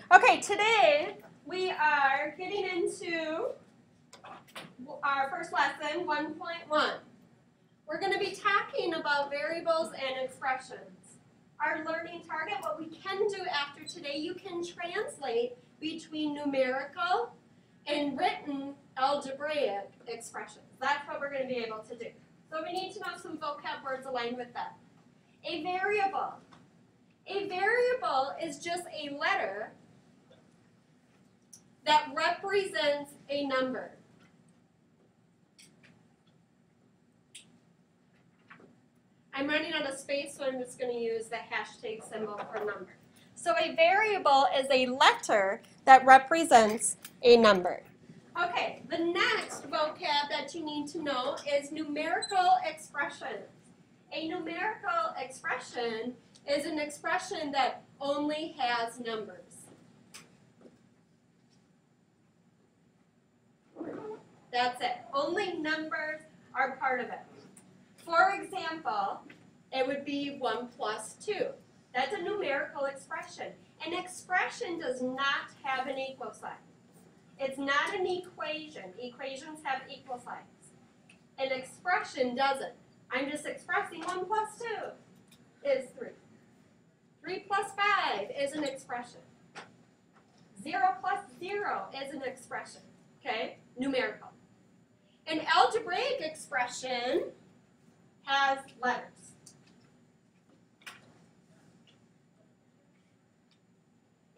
Okay, today we are getting into our first lesson, 1.1. We're going to be talking about variables and expressions. Our learning target, what we can do after today, you can translate between numerical and written algebraic expressions. That's what we're going to be able to do. So we need to know some vocab words aligned with that. A variable. A variable is just a letter that represents a number. I'm running out of space, so I'm just going to use the hashtag symbol for number. So a variable is a letter that represents a number. Okay, the next vocab that you need to know is numerical expressions. A numerical expression is an expression that only has numbers. That's it. Only numbers are part of it. For example, it would be 1 plus 2. That's a numerical expression. An expression does not have an equal sign. It's not an equation. Equations have equal signs. An expression doesn't. I'm just expressing 1 plus 2 is 3. 3 plus 5 is an expression. 0 plus 0 is an expression. Okay? Numerical. An algebraic expression has letters.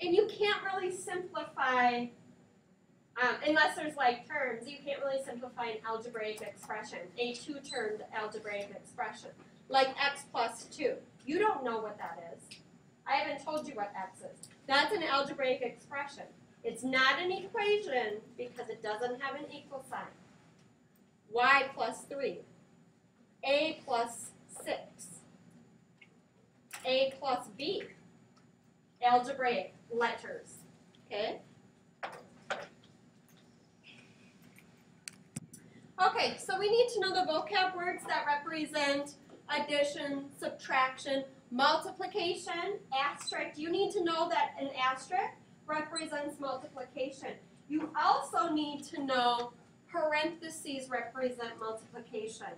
And you can't really simplify, unless there's like terms, you can't really simplify an algebraic expression, a two-termed algebraic expression, like x plus 2. You don't know what that is. I haven't told you what x is. That's an algebraic expression. It's not an equation because it doesn't have an equal sign. Y plus 3. A plus 6. A plus B. Algebraic letters. Okay? Okay, so we need to know the vocab words that represent addition, subtraction, multiplication, asterisk. You need to know that an asterisk represents multiplication. You also need to know parentheses represent multiplication.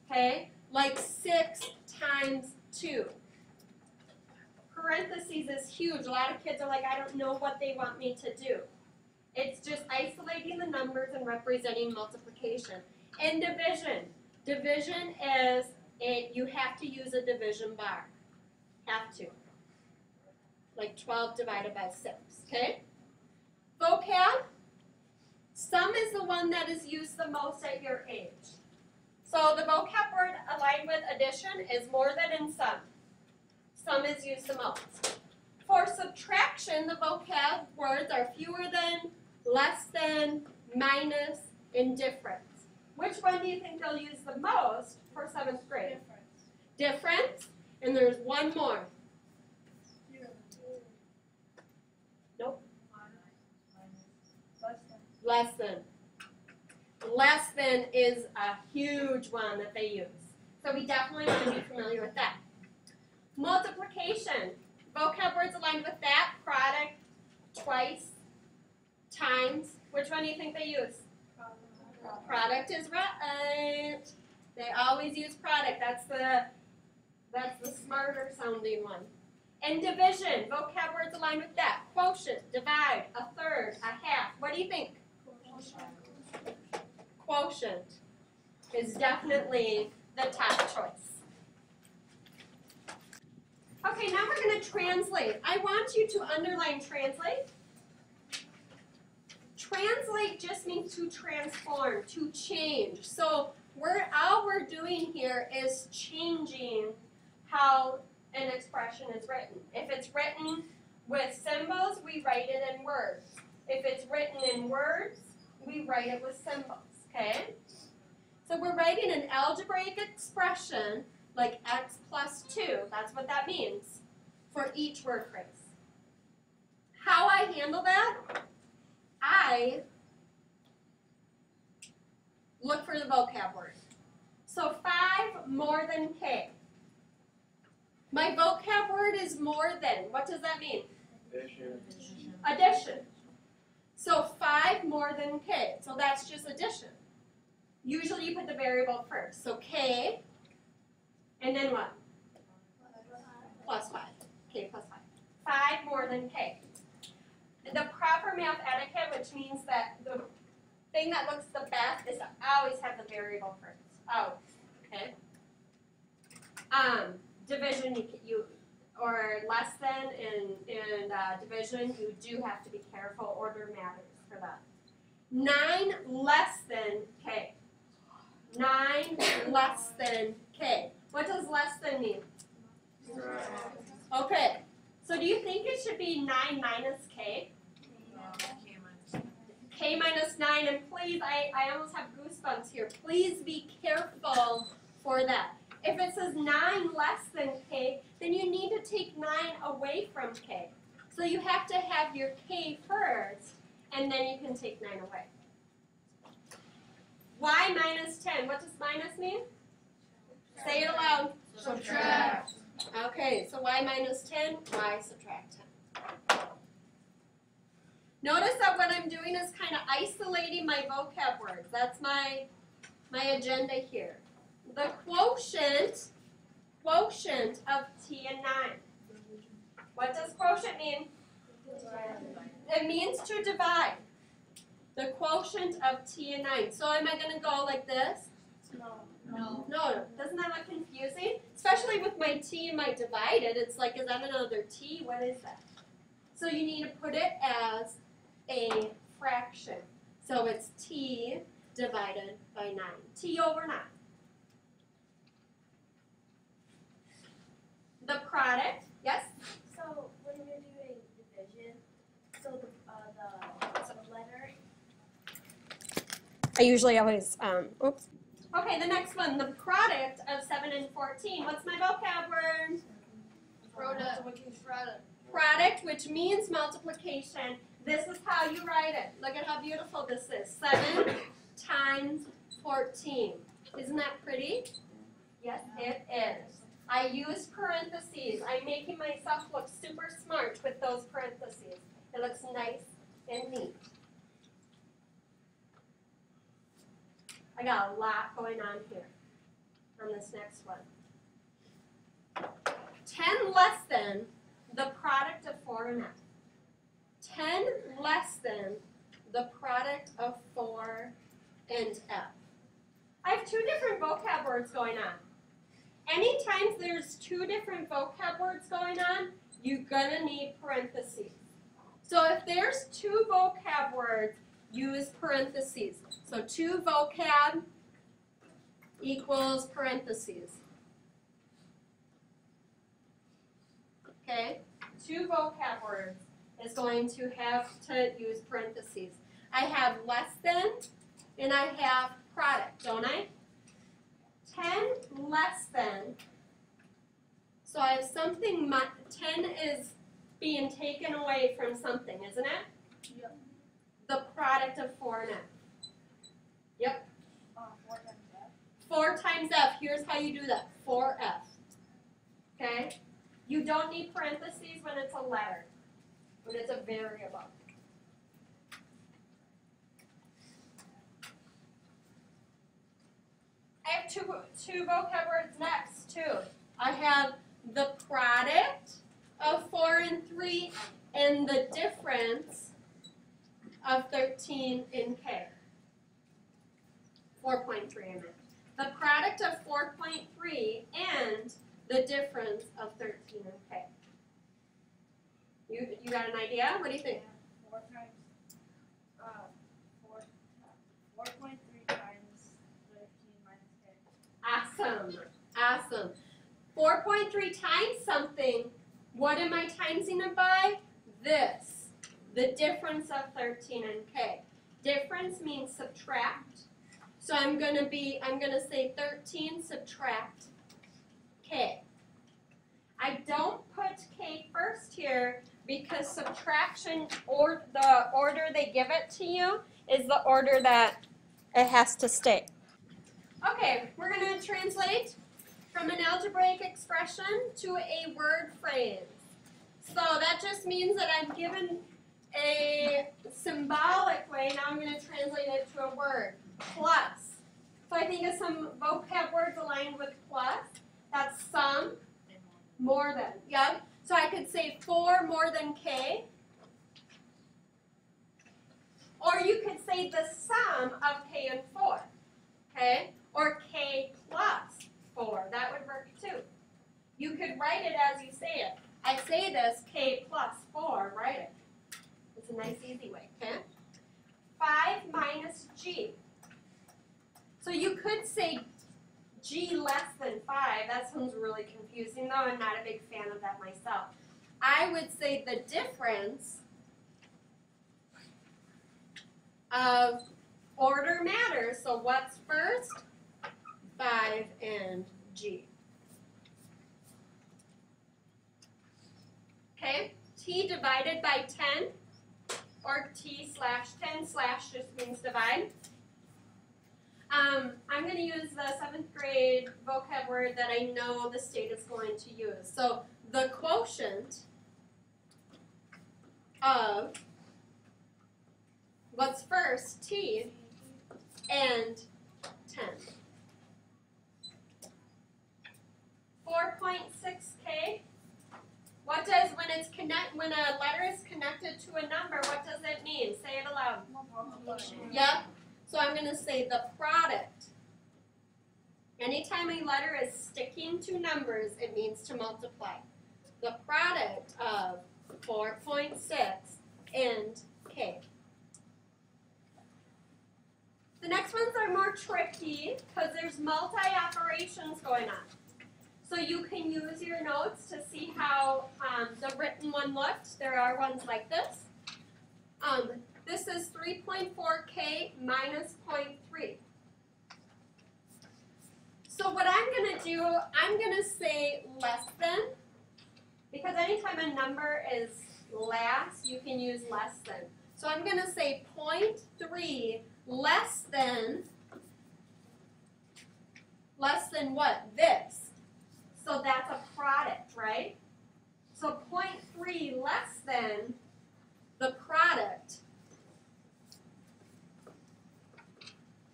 Okay? Like 6 times 2. Parentheses is huge. A lot of kids are like, I don't know what they want me to do. It's just isolating the numbers and representing multiplication. And division. Division is, you have to use a division bar. Have to. Like 12 divided by 6. Okay? Vocab. Sum is the one that is used the most at your age. So the vocab word aligned with addition is more than in sum. Sum is used the most. For subtraction, the vocab words are fewer than, less than, minus, and difference. Which one do you think they'll use the most for 7th grade? Difference. Difference, and there's one more. Nope. Less than. Less than is a huge one that they use. So we definitely want to be familiar with that. Multiplication. Vocab words aligned with that. Product, twice, times. Which one do you think they use? Product is right. They always use product. That's the smarter sounding one. And division. Vocab words aligned with that. Quotient, divide, a third, a half. What do you think? Quotient is definitely the top choice. Okay, now we're going to translate. I want you to underline translate. Translate just means to transform, to change. So all we're doing here is changing how an expression is written. If it's written with symbols, we write it in words. If it's written in words, we write it with symbols. Okay? So we're writing an algebraic expression like x plus 2. That's what that means for each word phrase. How I handle that? I look for the vocab word. So 5 more than k. My vocab word is more than. What does that mean? Addition. Addition. So 5 more than k. So that's just addition. Usually you put the variable first. So k, and then what? Plus 5. K plus 5. 5 more than k. The proper math etiquette, which means that the thing that looks the best is to always have the variable first. Oh, okay. Division, or less than in division, you do have to be careful. Order matters for that. 9 less than k. 9 less than k. What does less than mean? Okay. So do you think it should be 9 minus k? K minus 9, and please, I almost have goosebumps here. Please be careful for that. If it says 9 less than k, then you need to take 9 away from k. So you have to have your k first, and then you can take 9 away. Y minus 10. What does minus mean? Say it aloud. Subtract. Okay, so y minus 10, y subtract 10. Notice that what I'm doing is kind of isolating my vocab words. That's my agenda here. The quotient of t and 9. What does quotient mean? It means to divide. The quotient of t and 9. So am I going to go like this? No. No. Doesn't that look confusing? Especially with my t and my divided. It's like, is that another t? What is that? So you need to put it as a fraction. So it's t divided by 9. T over 9. The product, yes? So when you're doing division, so the letter. I usually always, oops. Okay, the next one, the product of 7 and 14. What's my vocab word? Product, which means multiplication. This is how you write it. Look at how beautiful this is. 7 times 14. Isn't that pretty? Yes, it is. I use parentheses. I'm making myself look super smart with those parentheses. It looks nice and neat. I got a lot going on here on this next one. 10 less than the product of 4 and f. 10 less than the product of 4 and f. I have 2 different vocab words going on. Anytime there's 2 different vocab words going on, you're going to need parentheses. So if there's 2 vocab words, use parentheses. So 2 vocab equals parentheses. Okay? 2 vocab words is going to have to use parentheses. I have less than and I have product, don't I? 10 less than. So I have something, 10 is being taken away from something, isn't it? Yep. The product of 4 and f. Yep. 4 times f. 4 times f. Here's how you do that. 4f. Okay? You don't need parentheses when it's a letter, when it's a variable. I have two vocab words next, too. I have the product of 4 and 3 and the difference of 13 in k. 4.3 I meant. The product of 4.3 and the difference of 13 in k. You got an idea? What do you think? 4 times 4.3 times 13 minus k. Awesome. Awesome. 4.3 times something. What am I timesing it by? This. The difference of 13 and k. Difference means subtract. So I'm gonna say 13 subtract k. I don't put k first here because subtraction, or the order they give it to you, is the order that it has to stay. Okay, we're going to translate from an algebraic expression to a word phrase. So that just means that I'm given a symbolic way, now I'm going to translate it to a word, plus. So I think of some vocab words aligned with plus. That's some, more than. Yep. So I could say 4 more than K. Or you could say the sum of K and 4. Okay? Or K plus 4. That would work too. You could write it as you say it. I say this, K plus 4, write it. It's a nice easy way, okay? 5 minus G. So you could say G less than 5. That sounds really confusing, though. I'm not a big fan of that myself. I would say the difference of order matters. So what's first? 5 and G. Okay, T divided by 10, or T slash 10 slash just means divide. I'm going to use the 7th grade vocab word that I know the state is going to use. So the quotient of what's first, T, and 10. 4.6K. What does, when a letter is connected to a number, what does it mean? Say it aloud. Yep. So I'm going to say the product. Anytime a letter is sticking to numbers, it means to multiply. The product of 4.6 and K. The next ones are more tricky because there's multi-operations going on. So you can use your notes to see how the written one looked. There are ones like this. This is 3.4K minus 0.3. So what I'm going to do, I'm going to say less than, because anytime a number is last, you can use less than. So I'm going to say 0.3 less than what? This. So that's a product, right? So 0.3 less than the product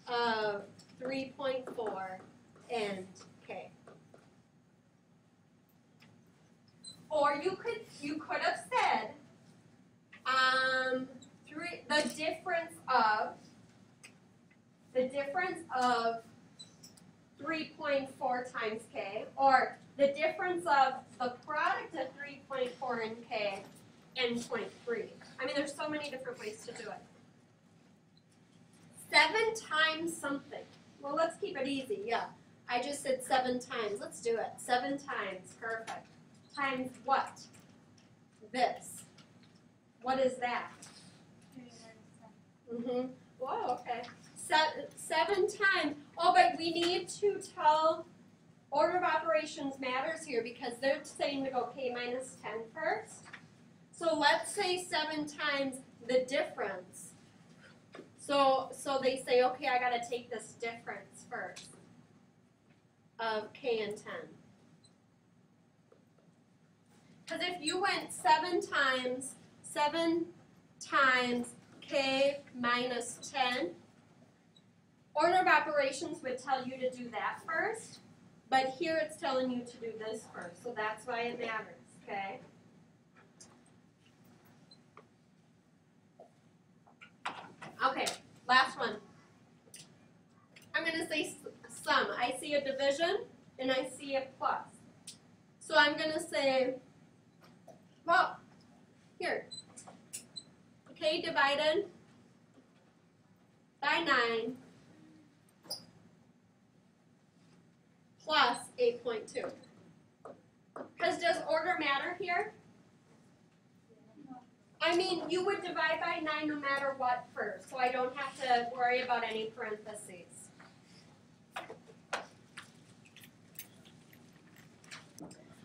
of 3.4 and K. Or you could have said the difference of 3.4 times K, or the difference of the product of 3.4 and K and 0.3. I mean, there's so many different ways to do it. 7 times something. Well, let's keep it easy, yeah. I just said 7 times. Let's do it. 7 times, perfect. Times what? This. What is that? Whoa, okay. 7 times. Oh, but we need to tell order of operations matters here because they're saying to go K minus 10 first. So let's say 7 times the difference. So they say, okay, I got to take this difference first of K and 10. Because if you went 7 times K minus 10, order of operations would tell you to do that first, but here it's telling you to do this first, so that's why it matters, okay? Okay, last one. I'm going to say sum. I see a division and I see a plus. So I'm going to say, well, here, K divided by 9 plus 8.2. Because does order matter here? I mean, you would divide by 9 no matter what first, so I don't have to worry about any parentheses.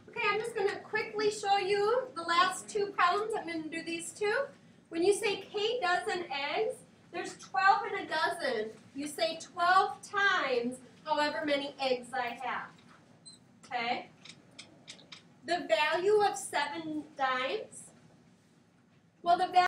Okay, I'm just going to quickly show you the last 2 problems. I'm going to do these 2. When you say K dozen eggs, there's 12 in a dozen. You say 12 times however many eggs I have. Okay? The value of 7 dimes, well, the value